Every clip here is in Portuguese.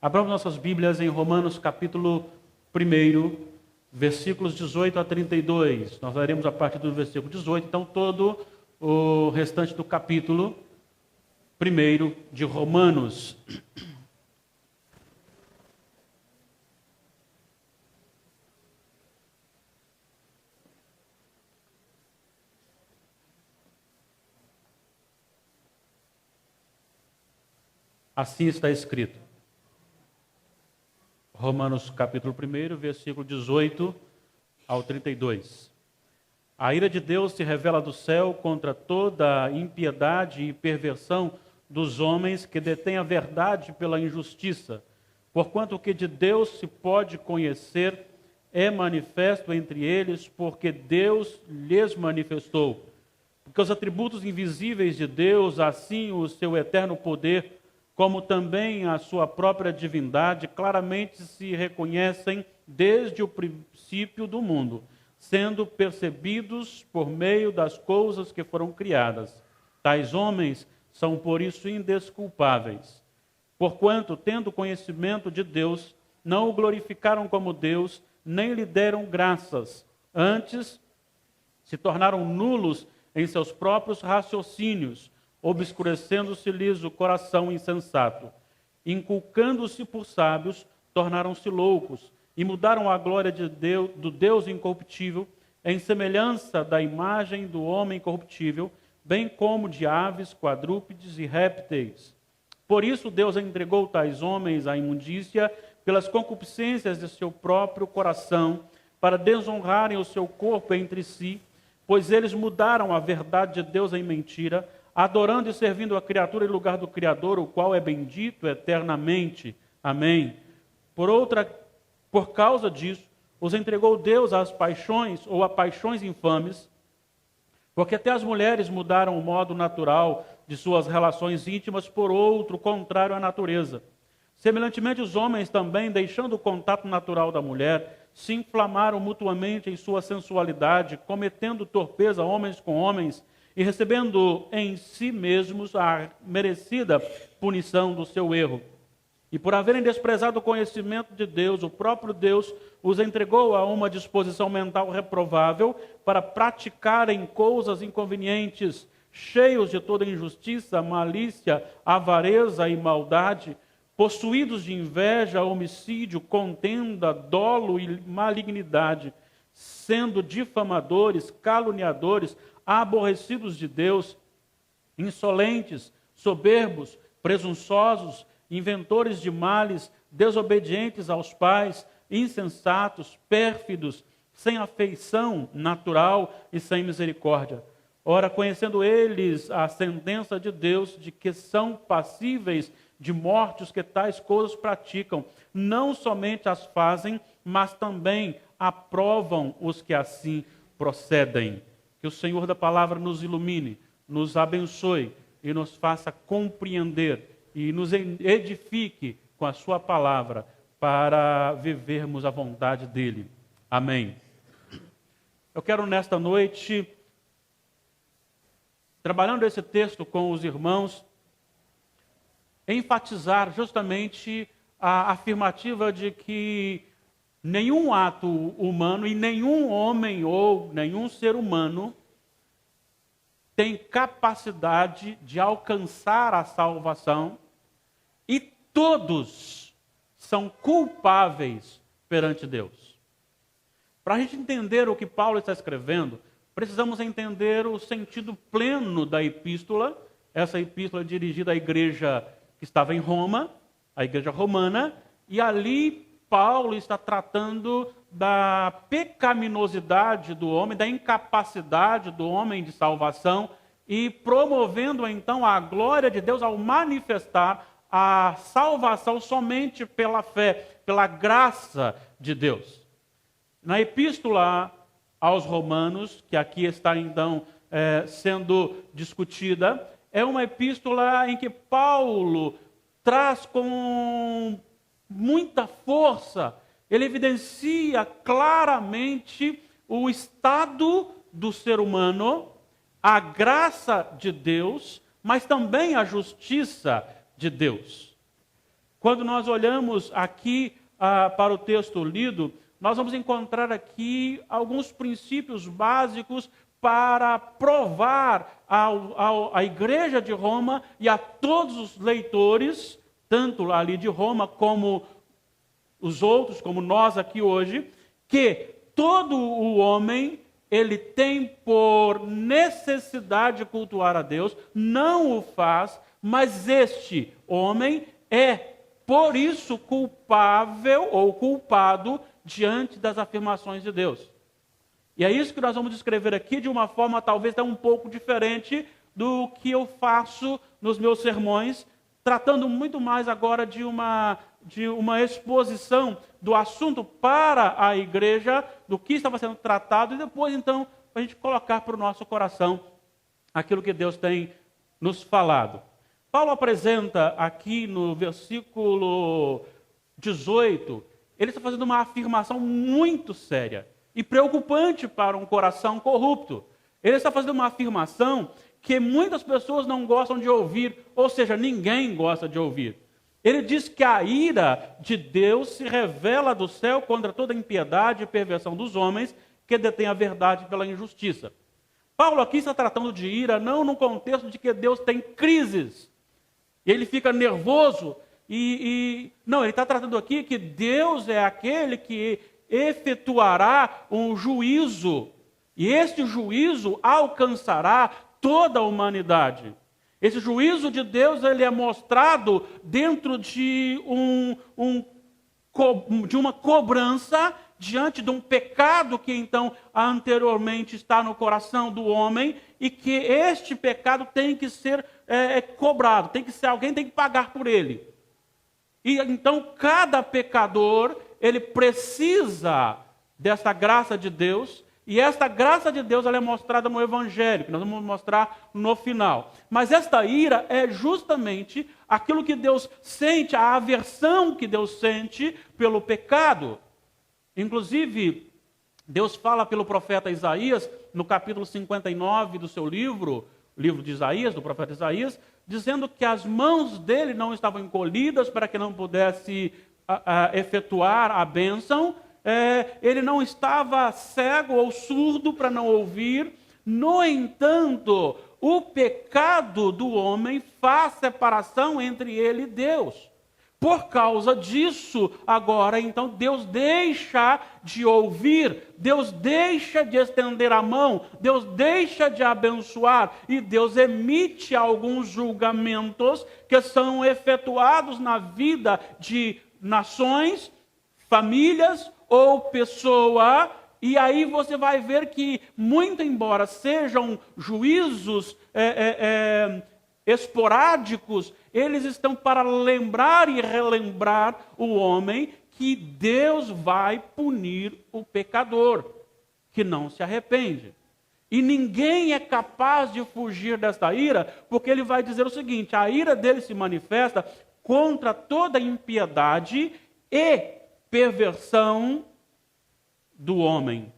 Abramos nossas Bíblias em Romanos capítulo 1, versículos 18 a 32. Nós leremos a partir do versículo 18, então todo o restante do capítulo 1 de Romanos. Assim está escrito. Romanos capítulo 1, versículo 18 ao 32. A ira de Deus se revela do céu contra toda a impiedade e perversão dos homens que detêm a verdade pela injustiça, porquanto o que de Deus se pode conhecer é manifesto entre eles, porque Deus lhes manifestou. Porque os atributos invisíveis de Deus, assim o seu eterno poder, como também a sua própria divindade, claramente se reconhecem desde o princípio do mundo, sendo percebidos por meio das coisas que foram criadas. Tais homens são por isso indesculpáveis. Porquanto, tendo conhecimento de Deus, não o glorificaram como Deus, nem lhe deram graças. Antes, se tornaram nulos em seus próprios raciocínios, obscurecendo-se-lhes o coração insensato. Inculcando-se por sábios, tornaram-se loucos e mudaram a glória de Deus, do Deus incorruptível, em semelhança da imagem do homem corruptível, bem como de aves, quadrúpedes e répteis. Por isso Deus entregou tais homens à imundícia pelas concupiscências de seu próprio coração, para desonrarem o seu corpo entre si, pois eles mudaram a verdade de Deus em mentira, adorando e servindo a criatura em lugar do Criador, o qual é bendito eternamente. Amém. Por causa disso, os entregou Deus às paixões ou a paixões infames, porque até as mulheres mudaram o modo natural de suas relações íntimas por outro contrário à natureza. Semelhantemente, os homens também, deixando o contato natural da mulher, se inflamaram mutuamente em sua sensualidade, cometendo torpeza homens com homens, e recebendo em si mesmos a merecida punição do seu erro. E por haverem desprezado o conhecimento de Deus, o próprio Deus os entregou a uma disposição mental reprovável para praticarem coisas inconvenientes, cheios de toda injustiça, malícia, avareza e maldade, possuídos de inveja, homicídio, contenda, dolo e malignidade, sendo difamadores, caluniadores, aborrecidos de Deus, insolentes, soberbos, presunçosos, inventores de males, desobedientes aos pais, insensatos, pérfidos, sem afeição natural e sem misericórdia. Ora, conhecendo eles a sentença de Deus de que são passíveis de morte os que tais coisas praticam, não somente as fazem, mas também aprovam os que assim procedem. Que o Senhor da palavra nos ilumine, nos abençoe e nos faça compreender e nos edifique com a sua palavra para vivermos a vontade dele. Amém. Eu quero nesta noite, trabalhando esse texto com os irmãos, enfatizar justamente a afirmativa de que nenhum ato humano e nenhum homem ou nenhum ser humano tem capacidade de alcançar a salvação e todos são culpáveis perante Deus. Para a gente entender o que Paulo está escrevendo, precisamos entender o sentido pleno da epístola. Essa epístola é dirigida à igreja que estava em Roma, a igreja romana, e ali Paulo está tratando da pecaminosidade do homem, da incapacidade do homem de salvação e promovendo então a glória de Deus ao manifestar a salvação somente pela fé, pela graça de Deus. Na epístola aos Romanos, que aqui está então sendo discutida, é uma epístola em que Paulo traz com muita força, ele evidencia claramente o estado do ser humano a graça de Deus, mas também a justiça de Deus. Quando nós olhamos aqui para o texto lido, nós vamos encontrar aqui alguns princípios básicos para provar à igreja de Roma e a todos os leitores, tanto ali de Roma como os outros, como nós aqui hoje, que todo o homem, ele tem por necessidade de cultuar a Deus, não o faz, mas este homem é, por isso, culpável ou culpado diante das afirmações de Deus. E é isso que nós vamos descrever aqui de uma forma talvez até um pouco diferente do que eu faço nos meus sermões, tratando muito mais agora de uma exposição do assunto para a igreja, do que estava sendo tratado, e depois, então, a gente colocar para o nosso coração aquilo que Deus tem nos falado. Paulo apresenta aqui no versículo 18, ele está fazendo uma afirmação muito séria e preocupante para um coração corrupto. Ele está fazendo uma afirmação que muitas pessoas não gostam de ouvir, ou seja, ninguém gosta de ouvir. Ele diz que a ira de Deus se revela do céu contra toda impiedade e perversão dos homens que detêm a verdade pela injustiça. Paulo aqui está tratando de ira não no contexto de que Deus tem crises, e ele fica nervoso, não, ele está tratando aqui que Deus é aquele que efetuará um juízo, e este juízo alcançará toda a humanidade. Esse juízo de Deus, ele é mostrado dentro de uma cobrança diante de um pecado que então anteriormente está no coração do homem, e que este pecado tem que ser cobrado, alguém tem que pagar por ele. E então cada pecador, ele precisa dessa graça de Deus, e esta graça de Deus ela é mostrada no Evangelho, que nós vamos mostrar no final. Mas esta ira é justamente aquilo que Deus sente, a aversão que Deus sente pelo pecado. Inclusive, Deus fala pelo profeta Isaías, no capítulo 59 do seu livro de Isaías, do profeta Isaías, dizendo que as mãos dele não estavam encolhidas para que não pudesse efetuar a bênção, ele não estava cego ou surdo para não ouvir. No entanto, o pecado do homem faz separação entre ele e Deus. Por causa disso, agora, então, Deus deixa de ouvir, Deus deixa de estender a mão, Deus deixa de abençoar, e Deus emite alguns julgamentos que são efetuados na vida de nações, famílias ou pessoa. E aí você vai ver que, muito embora sejam juízos esporádicos, eles estão para lembrar e relembrar o homem que Deus vai punir o pecador, que não se arrepende. E ninguém é capaz de fugir desta ira, porque ele vai dizer o seguinte: a ira dele se manifesta contra toda impiedade e perversão do homem,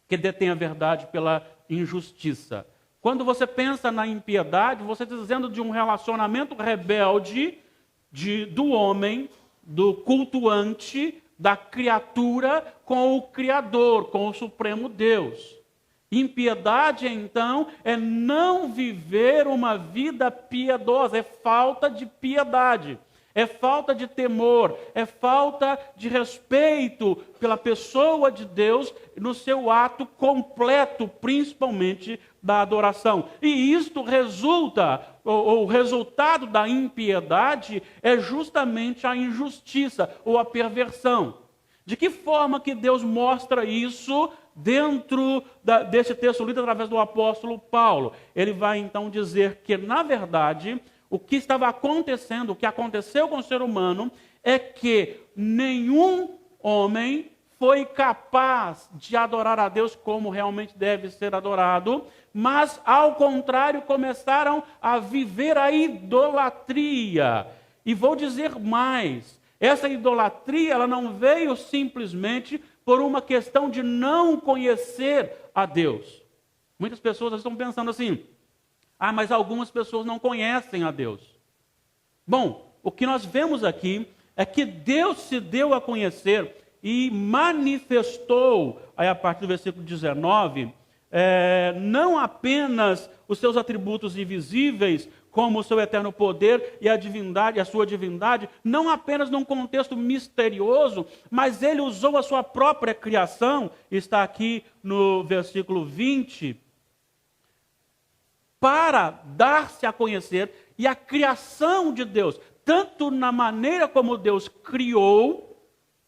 que detém a verdade pela injustiça. Quando você pensa na impiedade, você está dizendo de um relacionamento rebelde do homem, do cultuante, da criatura com o Criador, com o Supremo Deus. Impiedade, então, é não viver uma vida piedosa, é falta de piedade, é falta de temor, é falta de respeito pela pessoa de Deus no seu ato completo, principalmente da adoração. E isto resulta, o resultado da impiedade é justamente a injustiça ou a perversão. De que forma que Deus mostra isso dentro desse texto lido através do apóstolo Paulo? Ele vai então dizer que, na verdade, o que estava acontecendo, o que aconteceu com o ser humano, é que nenhum homem foi capaz de adorar a Deus como realmente deve ser adorado, mas, ao contrário, começaram a viver a idolatria. E vou dizer mais, essa idolatria ela não veio simplesmente por uma questão de não conhecer a Deus. Muitas pessoas estão pensando assim: ah, mas algumas pessoas não conhecem a Deus. Bom, o que nós vemos aqui é que Deus se deu a conhecer e manifestou, aí a partir do versículo 19, não apenas os seus atributos invisíveis, como o seu eterno poder e a divindade, a sua divindade, não apenas num contexto misterioso, mas ele usou a sua própria criação, está aqui no versículo 20, para dar-se a conhecer, e a criação de Deus, tanto na maneira como Deus criou,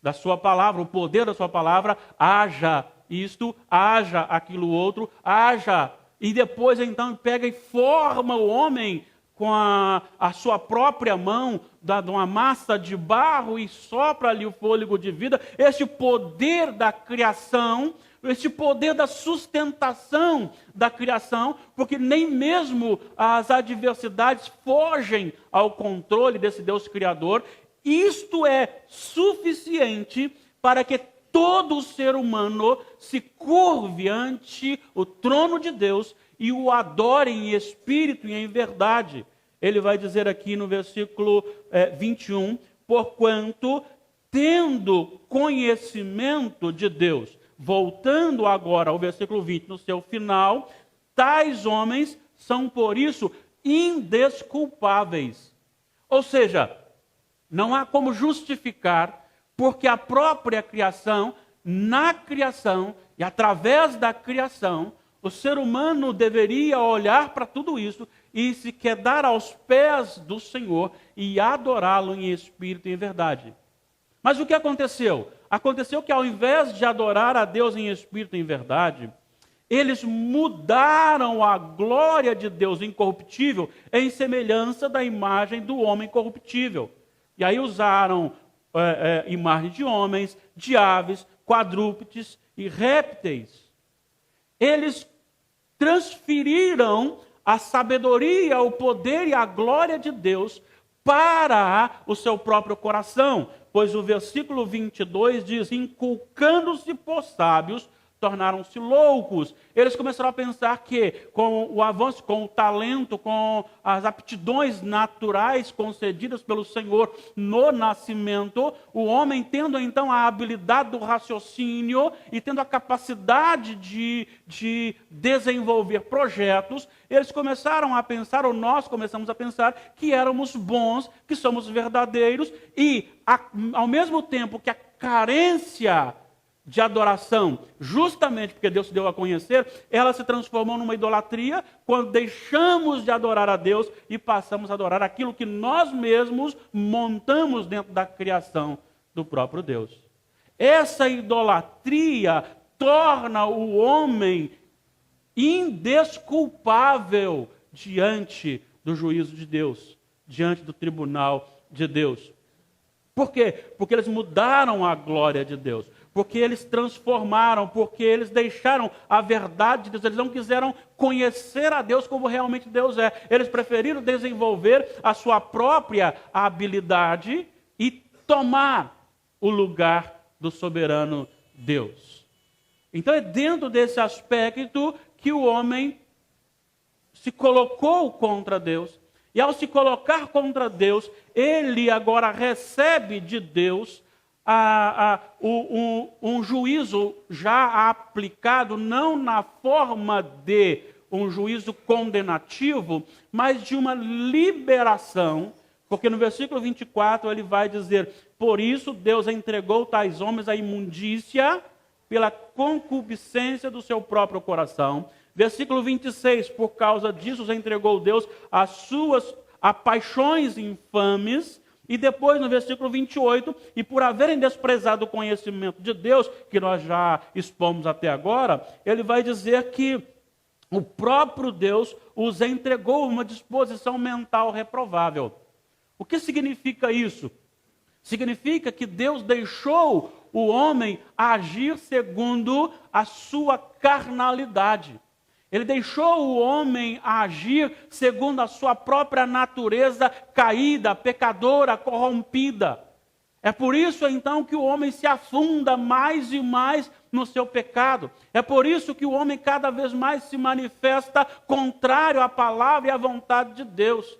da sua palavra, o poder da sua palavra, haja isto, haja aquilo outro, haja, e depois então pega e forma o homem com a sua própria mão, de uma massa de barro, e sopra ali o fôlego de vida. Este poder da criação, este poder da sustentação da criação, porque nem mesmo as adversidades fogem ao controle desse Deus Criador. Isto é suficiente para que todo ser humano se curve ante o trono de Deus e o adore em espírito e em verdade. Ele vai dizer aqui no versículo 21, porquanto, tendo conhecimento de Deus, voltando agora ao versículo 20, no seu final, tais homens são por isso indesculpáveis. Ou seja, não há como justificar, porque a própria criação, na criação e através da criação, o ser humano deveria olhar para tudo isso e se quedar aos pés do Senhor e adorá-lo em espírito e em verdade. Mas o que aconteceu? Aconteceu que ao invés de adorar a Deus em espírito e em verdade, eles mudaram a glória de Deus incorruptível em semelhança da imagem do homem corruptível. E aí usaram imagem de homens, de aves, quadrúpedes e répteis. Eles transferiram a sabedoria, o poder e a glória de Deus para o seu próprio coração. Pois o versículo 22 diz, inculcando-se por sábios, tornaram-se loucos. Eles começaram a pensar que com o avanço, com o talento, com as aptidões naturais concedidas pelo Senhor no nascimento, o homem tendo então a habilidade do raciocínio e tendo a capacidade de desenvolver projetos, eles começaram a pensar, ou nós começamos a pensar, que éramos bons, que somos verdadeiros, e ao mesmo tempo que a carência de adoração, justamente porque Deus se deu a conhecer, ela se transformou numa idolatria quando deixamos de adorar a Deus e passamos a adorar aquilo que nós mesmos montamos dentro da criação do próprio Deus. Essa idolatria torna o homem indesculpável diante do juízo de Deus, diante do tribunal de Deus. Por quê? Porque eles mudaram a glória de Deus. Porque eles transformaram, porque eles deixaram a verdade de Deus, eles não quiseram conhecer a Deus como realmente Deus é. Eles preferiram desenvolver a sua própria habilidade e tomar o lugar do soberano Deus. Então é dentro desse aspecto que o homem se colocou contra Deus, e ao se colocar contra Deus, ele agora recebe de Deus um juízo já aplicado, não na forma de um juízo condenativo, mas de uma liberação, porque no versículo 24 ele vai dizer, por isso Deus entregou tais homens à imundícia pela concupiscência do seu próprio coração. Versículo 26, por causa disso os entregou Deus a paixões infames. E depois, no versículo 28, e por haverem desprezado o conhecimento de Deus, que nós já expomos até agora, ele vai dizer que o próprio Deus os entregou a uma disposição mental reprovável. O que significa isso? Significa que Deus deixou o homem agir segundo a sua carnalidade. Ele deixou o homem agir segundo a sua própria natureza caída, pecadora, corrompida. É por isso então que o homem se afunda mais e mais no seu pecado. É por isso que o homem cada vez mais se manifesta contrário à palavra e à vontade de Deus.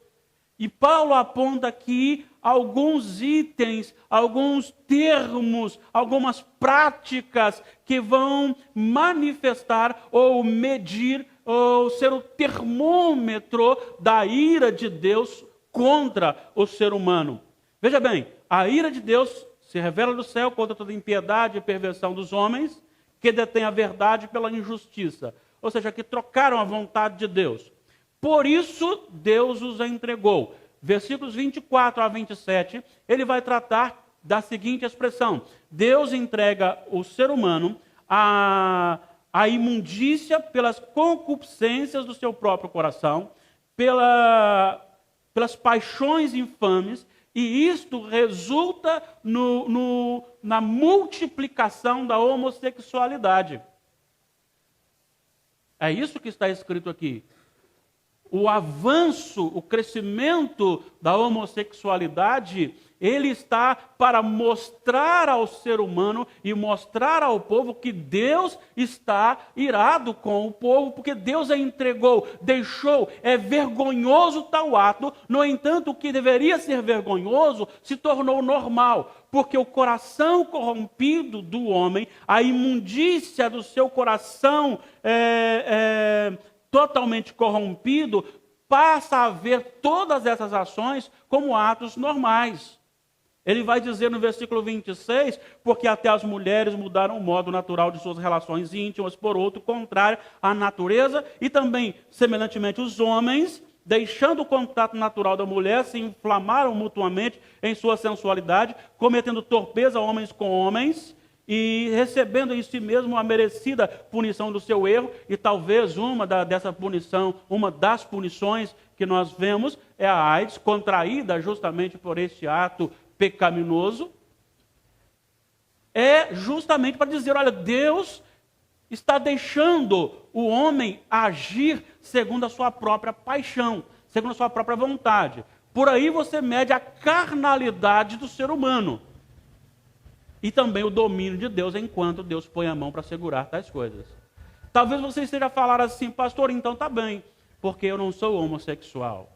E Paulo aponta aqui alguns itens, alguns termos, algumas práticas que vão manifestar ou medir ou ser o termômetro da ira de Deus contra o ser humano. Veja bem, a ira de Deus se revela do céu contra toda impiedade e perversão dos homens que detêm a verdade pela injustiça, ou seja, que trocaram a vontade de Deus. Por isso, Deus os entregou. Versículos 24 a 27, ele vai tratar da seguinte expressão: Deus entrega o ser humano à imundícia pelas concupiscências do seu próprio coração, pelas paixões infames, e isto resulta na multiplicação da homossexualidade. É isso que está escrito aqui. O avanço, o crescimento da homossexualidade, ele está para mostrar ao ser humano e mostrar ao povo que Deus está irado com o povo, porque Deus a entregou, deixou, é vergonhoso tal ato. No entanto, o que deveria ser vergonhoso se tornou normal, porque o coração corrompido do homem, a imundícia do seu coração totalmente corrompido, passa a ver todas essas ações como atos normais. Ele vai dizer no versículo 26, porque até as mulheres mudaram o modo natural de suas relações íntimas por outro contrário à natureza, e também, semelhantemente, os homens, deixando o contato natural da mulher, se inflamaram mutuamente em sua sensualidade, cometendo torpeza homens com homens, e recebendo em si mesmo a merecida punição do seu erro. E talvez uma das punições que nós vemos é a AIDS, contraída justamente por este ato pecaminoso. É justamente para dizer, olha, Deus está deixando o homem agir segundo a sua própria paixão, segundo a sua própria vontade. Por aí você mede a carnalidade do ser humano. E também o domínio de Deus, enquanto Deus põe a mão para segurar tais coisas. Talvez você esteja a falar assim, pastor, então tá bem, porque eu não sou homossexual.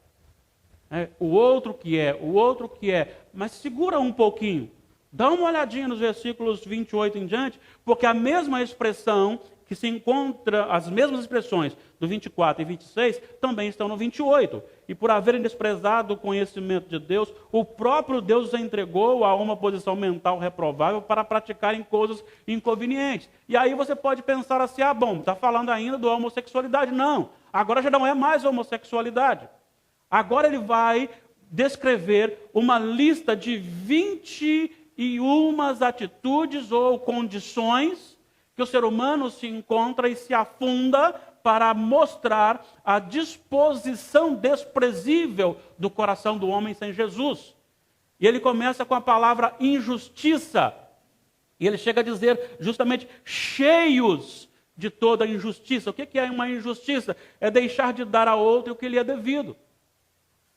O outro que é. Mas segura um pouquinho. Dá uma olhadinha nos versículos 28 em diante, porque a mesma expressão que se encontra, as mesmas expressões do 24 e 26, também estão no 28. E por haverem desprezado o conhecimento de Deus, o próprio Deus os entregou a uma posição mental reprovável para praticarem coisas inconvenientes. E aí você pode pensar assim, está falando ainda da homossexualidade. Não, agora já não é mais homossexualidade. Agora ele vai descrever uma lista de 21 atitudes ou condições que o ser humano se encontra e se afunda para mostrar a disposição desprezível do coração do homem sem Jesus. E ele começa com a palavra injustiça. E ele chega a dizer justamente cheios de toda injustiça. O que é uma injustiça? É deixar de dar a outro o que lhe é devido.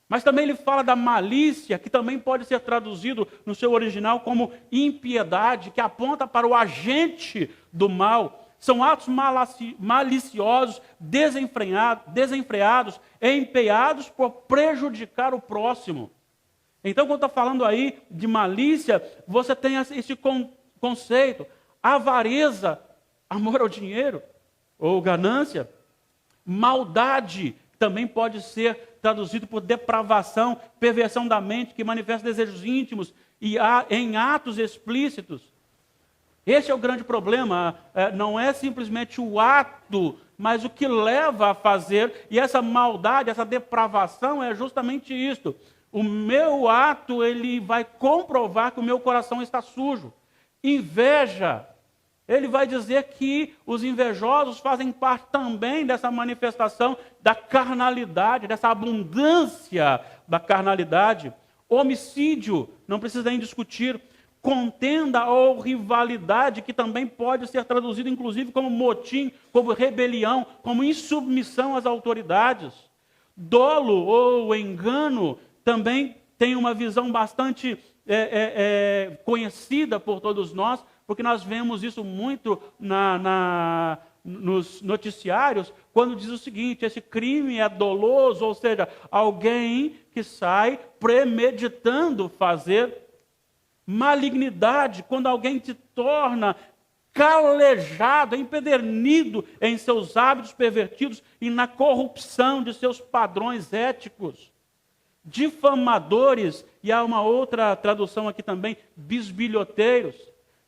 Mas também ele fala da malícia, que também pode ser traduzido no seu original como impiedade, que aponta para o agente do mal. São atos maliciosos, desenfreados, empenhados por prejudicar o próximo. Então, quando está falando aí de malícia, você tem esse conceito. Avareza, amor ao dinheiro, ou ganância. Maldade também pode ser traduzido por depravação, perversão da mente, que manifesta desejos íntimos e em atos explícitos. Esse é o grande problema, não é simplesmente o ato, mas o que leva a fazer, e essa maldade, essa depravação é justamente isto. O meu ato, ele vai comprovar que o meu coração está sujo. Inveja, ele vai dizer que os invejosos fazem parte também dessa manifestação da carnalidade, dessa abundância da carnalidade. Homicídio, não precisa nem discutir. Contenda ou rivalidade, que também pode ser traduzido inclusive como motim, como rebelião, como insubmissão às autoridades. Dolo ou engano também tem uma visão bastante conhecida por todos nós, porque nós vemos isso muito nos noticiários, quando diz o seguinte: esse crime é doloso, ou seja, alguém que sai premeditando fazer. Malignidade, quando alguém se torna calejado, empedernido em seus hábitos pervertidos e na corrupção de seus padrões éticos. Difamadores, e há uma outra tradução aqui também, bisbilhoteiros,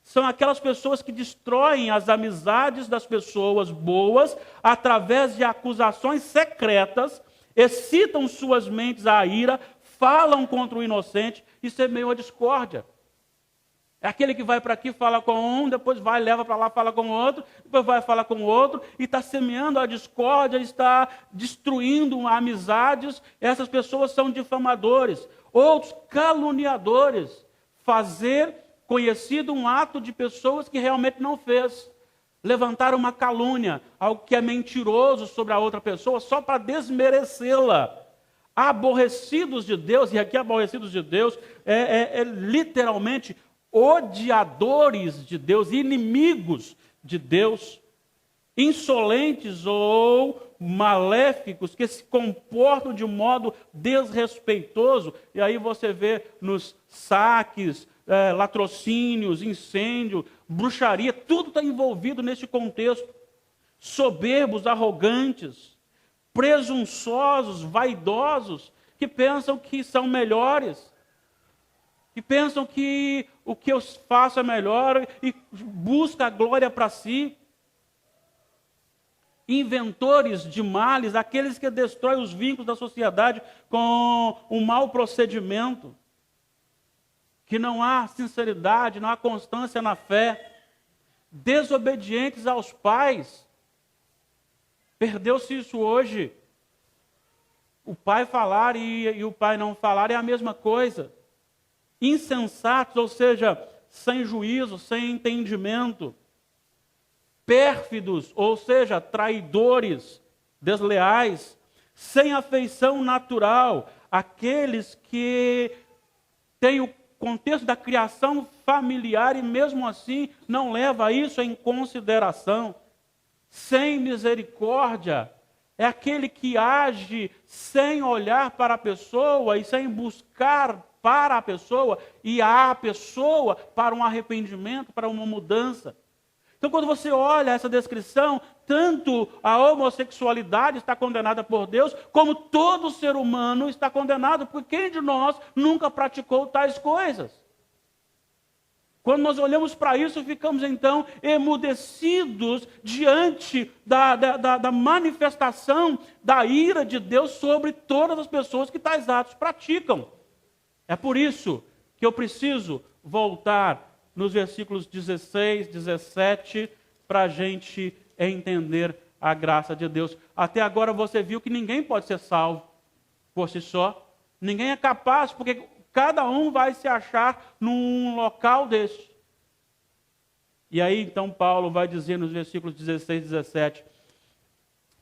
são aquelas pessoas que destroem as amizades das pessoas boas através de acusações secretas, excitam suas mentes à ira, falam contra o inocente e semeiam a discórdia. É aquele que vai para aqui, fala com um, depois vai, leva para lá, fala com o outro, depois vai falar com o outro, e está semeando a discórdia, está destruindo amizades. Essas pessoas são difamadores. Outros, caluniadores. Fazer conhecido um ato de pessoas que realmente não fez. Levantar uma calúnia, algo que é mentiroso sobre a outra pessoa, só para desmerecê-la. Aborrecidos de Deus, e aqui aborrecidos de Deus é literalmente odiadores de Deus, inimigos de Deus, insolentes ou maléficos, que se comportam de um modo desrespeitoso. E aí você vê nos saques, latrocínios, incêndio, bruxaria, tudo está envolvido nesse contexto. Soberbos, arrogantes, presunçosos, vaidosos, que pensam que são melhores, que pensam que o que eu faço é melhor e busca a glória para si. Inventores de males, aqueles que destroem os vínculos da sociedade com um mau procedimento, que não há sinceridade, não há constância na fé, desobedientes aos pais. Perdeu-se isso hoje. O pai falar e o pai não falar é a mesma coisa. Insensatos, ou seja, sem juízo, sem entendimento. Pérfidos, ou seja, traidores, desleais, sem afeição natural, aqueles que têm o contexto da criação familiar e mesmo assim não leva isso em consideração. Sem misericórdia, é aquele que age sem olhar para a pessoa e sem buscar para a pessoa e a pessoa para um arrependimento, para uma mudança. Então, quando você olha essa descrição, tanto a homossexualidade está condenada por Deus, como todo ser humano está condenado, porque quem de nós nunca praticou tais coisas? Quando nós olhamos para isso, ficamos então emudecidos diante da manifestação da ira de Deus sobre todas as pessoas que tais atos praticam. É por isso que eu preciso voltar nos versículos 16, 17, para a gente entender a graça de Deus. Até agora você viu que ninguém pode ser salvo por si só. Ninguém é capaz, porque cada um vai se achar num local deste. E aí então Paulo vai dizer nos versículos 16 e 17,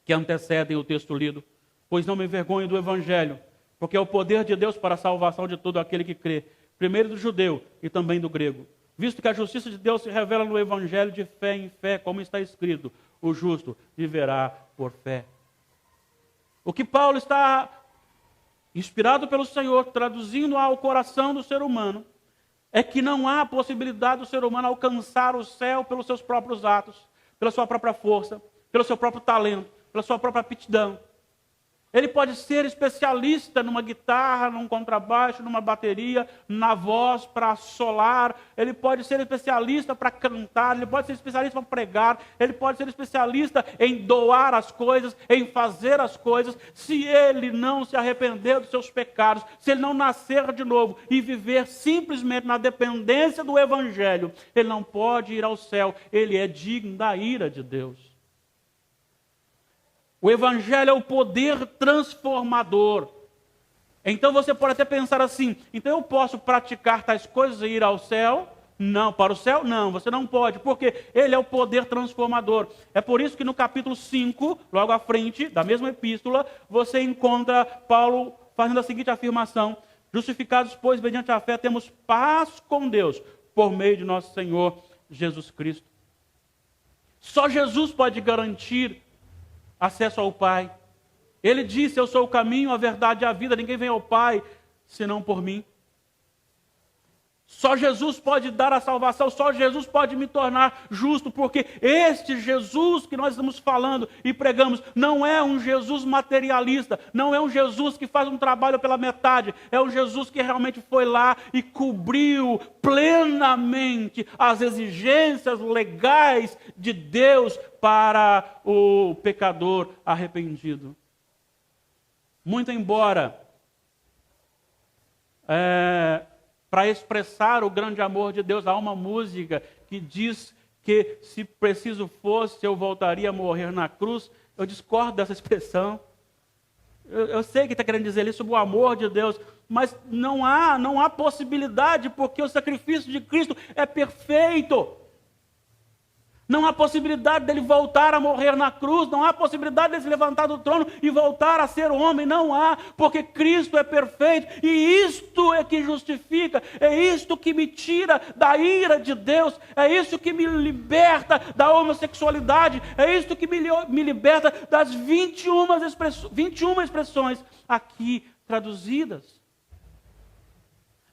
que antecedem o texto lido: pois não me envergonho do evangelho, porque é o poder de Deus para a salvação de todo aquele que crê, primeiro do judeu e também do grego. Visto que a justiça de Deus se revela no evangelho de fé em fé, como está escrito: o justo viverá por fé. O que Paulo está, inspirado pelo Senhor, traduzindo ao coração do ser humano, é que não há possibilidade do ser humano alcançar o céu pelos seus próprios atos, pela sua própria força, pelo seu próprio talento, pela sua própria aptidão. Ele pode ser especialista numa guitarra, num contrabaixo, numa bateria, na voz para assolar. Ele pode ser especialista para cantar, ele pode ser especialista para pregar, ele pode ser especialista em doar as coisas, em fazer as coisas. Se ele não se arrepender dos seus pecados, se ele não nascer de novo e viver simplesmente na dependência do evangelho, ele não pode ir ao céu. Ele é digno da ira de Deus. O evangelho é o poder transformador. Então você pode até pensar assim: então eu posso praticar tais coisas e ir ao céu? Não, para o céu não, você não pode, porque ele é o poder transformador. É por isso que no capítulo 5, logo à frente da mesma epístola, você encontra Paulo fazendo a seguinte afirmação: justificados, pois, mediante a fé, temos paz com Deus, por meio de nosso Senhor Jesus Cristo. Só Jesus pode garantir acesso ao Pai. Ele disse: eu sou o caminho, a verdade e a vida, ninguém vem ao Pai senão por mim. Só Jesus pode dar a salvação, só Jesus pode me tornar justo, porque este Jesus que nós estamos falando e pregamos não é um Jesus materialista, não é um Jesus que faz um trabalho pela metade, é um Jesus que realmente foi lá e cobriu plenamente as exigências legais de Deus para o pecador arrependido. Muito embora para expressar o grande amor de Deus, há uma música que diz que se preciso fosse, eu voltaria a morrer na cruz. Eu discordo dessa expressão. Eu sei que está querendo dizer isso sobre o amor de Deus, mas não há possibilidade, porque o sacrifício de Cristo é perfeito. Não há possibilidade dele voltar a morrer na cruz, não há possibilidade dele se levantar do trono e voltar a ser homem, não há, porque Cristo é perfeito, e isto é que justifica, é isto que me tira da ira de Deus, é isso que me liberta da homossexualidade, é isto que me liberta das 21 expressões aqui traduzidas.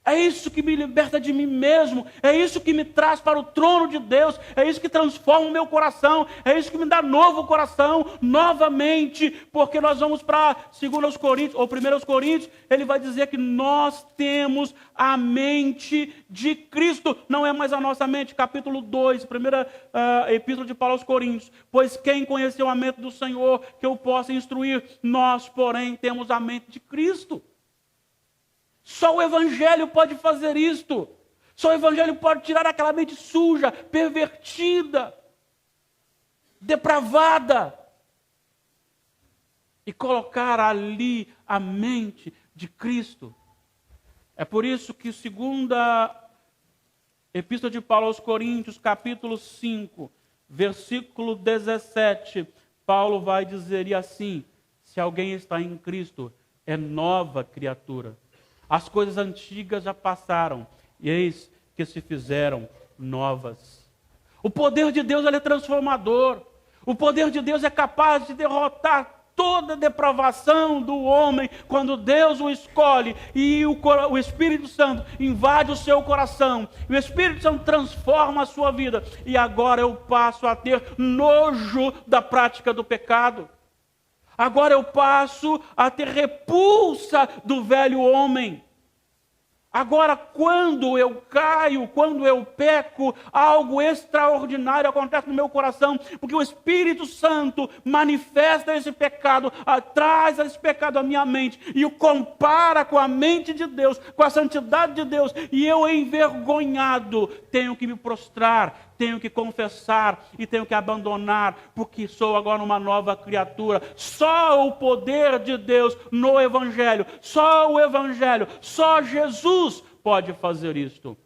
É isso que me liberta de mim mesmo, é isso que me traz para o trono de Deus, é isso que transforma o meu coração, é isso que me dá novo coração, novamente, porque nós vamos para 2 Coríntios, ou 1 Coríntios, ele vai dizer que nós temos a mente de Cristo, não é mais a nossa mente, capítulo 2, primeira epístola de Paulo aos Coríntios, pois quem conheceu a mente do Senhor, que eu possa instruir, nós, porém, temos a mente de Cristo. Só o Evangelho pode fazer isto. Só o Evangelho pode tirar aquela mente suja, pervertida, depravada, e colocar ali a mente de Cristo. É por isso que segunda Epístola de Paulo aos Coríntios, capítulo 5, versículo 17, Paulo vai dizer assim: se alguém está em Cristo, é nova criatura. As coisas antigas já passaram, e eis que se fizeram novas. O poder de Deus, ele é transformador. O poder de Deus é capaz de derrotar toda depravação do homem, quando Deus o escolhe e o Espírito Santo invade o seu coração. E o Espírito Santo transforma a sua vida. E agora eu passo a ter nojo da prática do pecado. Agora eu passo a ter repulsa do velho homem. Agora, quando eu caio, quando eu peco, algo extraordinário acontece no meu coração, porque o Espírito Santo manifesta esse pecado, traz esse pecado à minha mente e o compara com a mente de Deus, com a santidade de Deus, e eu, envergonhado, tenho que me prostrar, tenho que confessar e tenho que abandonar, porque sou agora uma nova criatura. Só o poder de Deus no Evangelho, só o Evangelho, só Jesus pode fazer isto.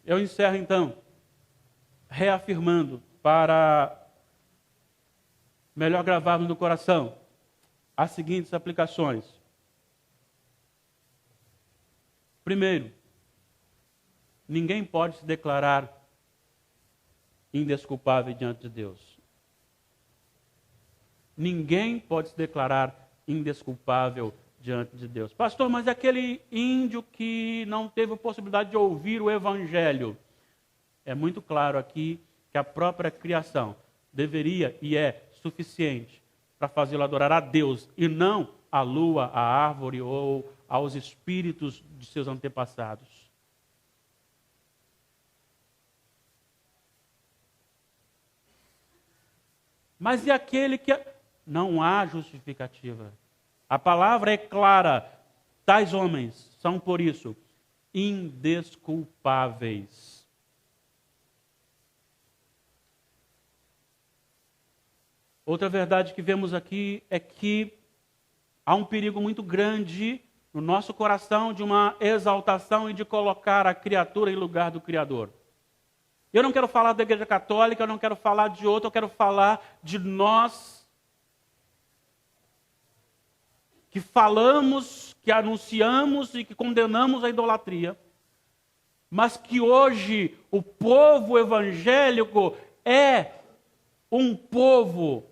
Eu encerro então, reafirmando, para melhor gravarmos no coração, as seguintes aplicações. Primeiro, ninguém pode se declarar indesculpável diante de Deus. Ninguém pode se declarar indesculpável diante de Deus. Pastor, mas aquele índio que não teve a possibilidade de ouvir o Evangelho, é muito claro aqui que a própria criação deveria e é suficiente para fazê-lo adorar a Deus e não a lua, a árvore ou aos espíritos de seus antepassados. Mas e aquele que... Não há justificativa. A palavra é clara. Tais homens são, por isso, indesculpáveis. Outra verdade que vemos aqui é que há um perigo muito grande no nosso coração de uma exaltação e de colocar a criatura em lugar do Criador. Eu não quero falar da Igreja Católica, eu não quero falar de outra, eu quero falar de nós que falamos que anunciamos e que condenamos a idolatria, mas que hoje o povo evangélico é um povo,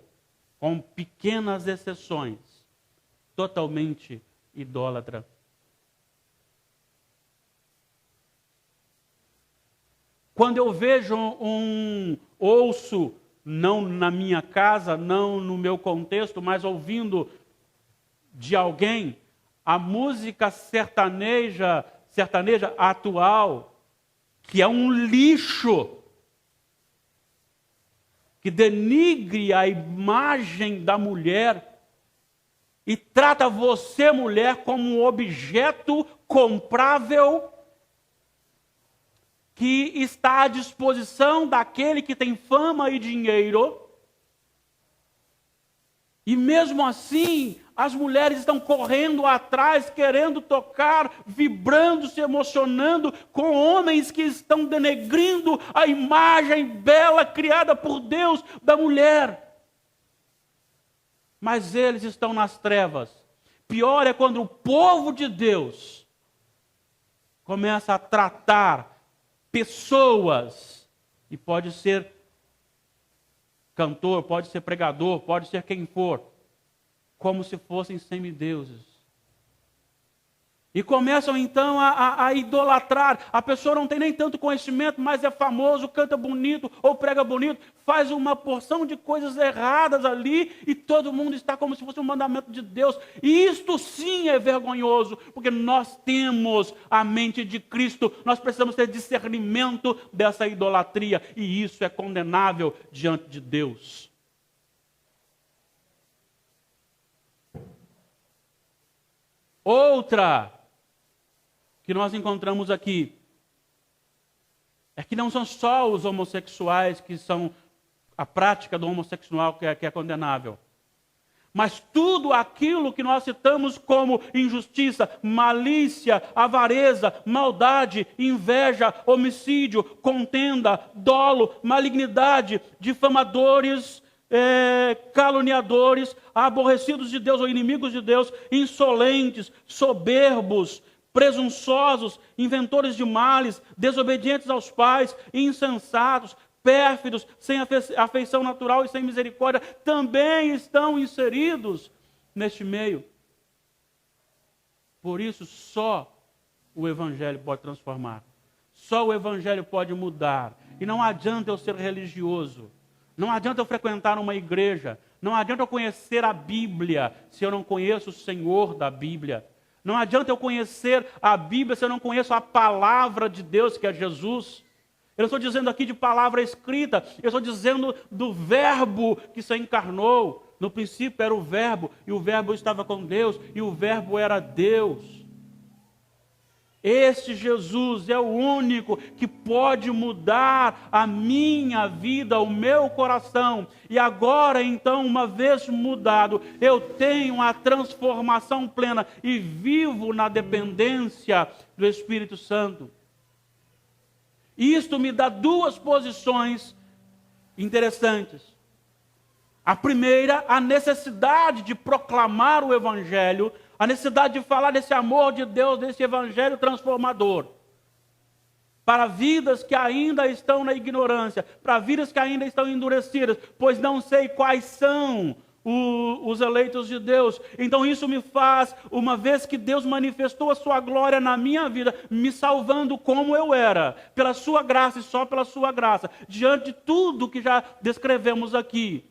com pequenas exceções, totalmente idólatra. Quando eu vejo ouço, não na minha casa, não no meu contexto, mas ouvindo de alguém, a música sertaneja atual, que é um lixo, que denigre a imagem da mulher e trata você, mulher, como um objeto comprável que está à disposição daquele que tem fama e dinheiro. E mesmo assim, as mulheres estão correndo atrás, querendo tocar, vibrando, se emocionando com homens que estão denegrindo a imagem bela criada por Deus da mulher. Mas eles estão nas trevas. Pior é quando o povo de Deus começa a tratar pessoas, e pode ser cantor, pode ser pregador, pode ser quem for, como se fossem semideuses. E começam então a idolatrar. A pessoa não tem nem tanto conhecimento, mas é famoso, canta bonito ou prega bonito, faz uma porção de coisas erradas ali e todo mundo está como se fosse um mandamento de Deus. E isto sim é vergonhoso, porque nós temos a mente de Cristo, nós precisamos ter discernimento dessa idolatria e isso é condenável diante de Deus. Outra que nós encontramos aqui é que não são só os homossexuais que são a prática do homossexual que é condenável, mas tudo aquilo que nós citamos como injustiça, malícia, avareza, maldade, inveja, homicídio, contenda, dolo, malignidade, difamadores, caluniadores, aborrecidos de Deus ou inimigos de Deus, insolentes, soberbos, presunçosos, inventores de males, desobedientes aos pais, insensatos, pérfidos, sem afeição natural e sem misericórdia, também estão inseridos neste meio. Por isso, só o Evangelho pode transformar. Só o Evangelho pode mudar. E não adianta eu ser religioso. Não adianta eu frequentar uma igreja. Não adianta eu conhecer a Bíblia se eu não conheço o Senhor da Bíblia. Não adianta eu conhecer a Bíblia se eu não conheço a palavra de Deus, que é Jesus. Eu não estou dizendo aqui de palavra escrita, eu estou dizendo do verbo que se encarnou. No princípio era o verbo, e o verbo estava com Deus, e o verbo era Deus. Este Jesus é o único que pode mudar a minha vida, o meu coração. E agora, então, uma vez mudado, eu tenho a transformação plena e vivo na dependência do Espírito Santo. Isto me dá duas posições interessantes. A primeira, a necessidade de proclamar o Evangelho, a necessidade de falar desse amor de Deus, desse Evangelho transformador. Para vidas que ainda estão na ignorância, para vidas que ainda estão endurecidas, pois não sei quais são os eleitos de Deus. Então isso me faz, uma vez que Deus manifestou a sua glória na minha vida, me salvando como eu era, pela sua graça e só pela sua graça, diante de tudo que já descrevemos aqui.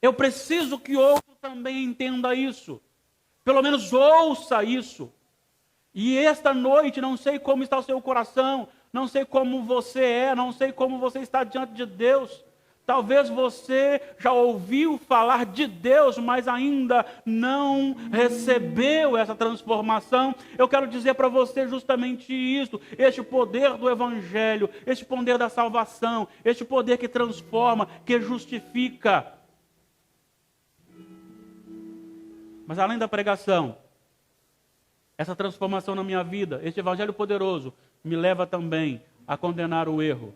Eu preciso que outro também entenda isso. Pelo menos ouça isso. E esta noite, não sei como está o seu coração, não sei como você é, não sei como você está diante de Deus. Talvez você já ouviu falar de Deus, mas ainda não recebeu essa transformação. Eu quero dizer para você justamente isso. Este poder do Evangelho, este poder da salvação, este poder que transforma, que justifica. Mas além da pregação, essa transformação na minha vida, este Evangelho poderoso, me leva também a condenar o erro,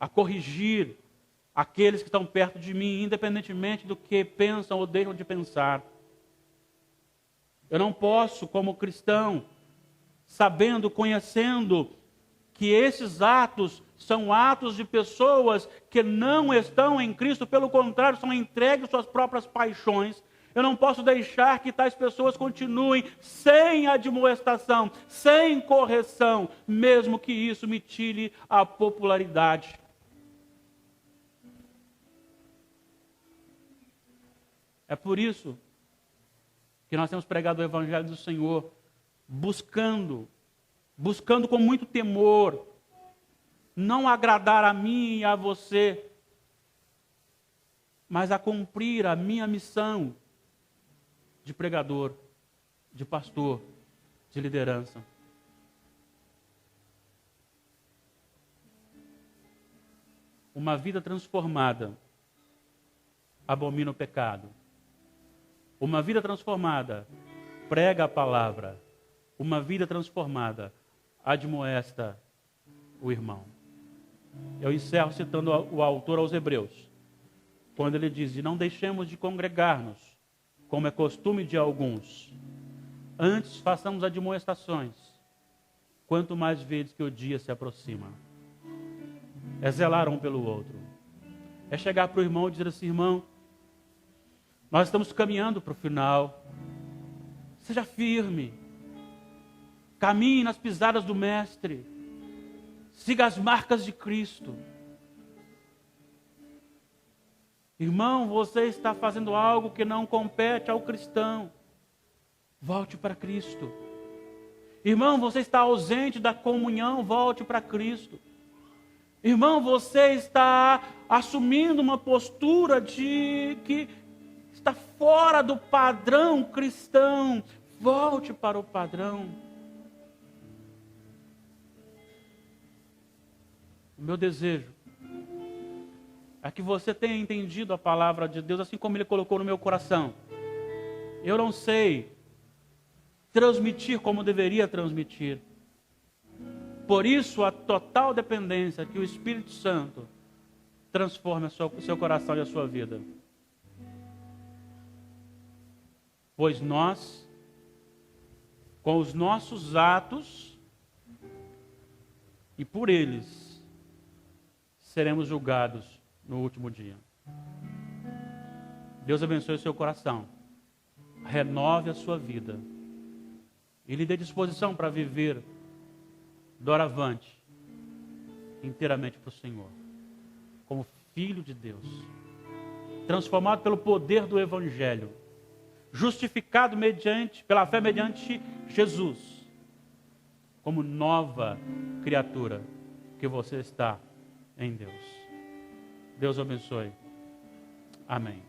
a corrigir aqueles que estão perto de mim, independentemente do que pensam ou deixam de pensar. Eu não posso, como cristão, sabendo, conhecendo que esses atos são atos de pessoas que não estão em Cristo, pelo contrário, são entregues às suas próprias paixões. Eu não posso deixar que tais pessoas continuem sem admoestação, sem correção, mesmo que isso me tire a popularidade. É por isso que nós temos pregado o Evangelho do Senhor, buscando com muito temor, não agradar a mim e a você, mas a cumprir a minha missão de pregador, de pastor, de liderança. Uma vida transformada abomina o pecado. Uma vida transformada prega a palavra. Uma vida transformada admoesta o irmão. Eu encerro citando o autor aos Hebreus, quando ele diz: e não deixemos de congregar-nos, como é costume de alguns. Antes façamos admoestações, quanto mais vezes que o dia se aproxima. É zelar um pelo outro. É chegar para o irmão e dizer assim: irmão, nós estamos caminhando para o final. Seja firme. Caminhe nas pisadas do Mestre. Siga as marcas de Cristo. Irmão, você está fazendo algo que não compete ao cristão. Volte para Cristo. Irmão, você está ausente da comunhão. Volte para Cristo. Irmão, você está assumindo uma postura de que está fora do padrão cristão. Volte para o padrão. O meu desejo é que você tenha entendido a palavra de Deus assim como Ele colocou no meu coração. Eu não sei transmitir como deveria transmitir. Por isso, a total dependência que o Espírito Santo transforme o seu coração e a sua vida. Pois nós, com os nossos atos, e por eles, seremos julgados no último dia. Deus abençoe o seu coração. Renove a sua vida. E lhe dê disposição para viver doravante, inteiramente para o Senhor. Como filho de Deus. Transformado pelo poder do Evangelho. Justificado pela fé mediante Jesus. Como nova criatura que você está em Deus. Deus abençoe. Amém.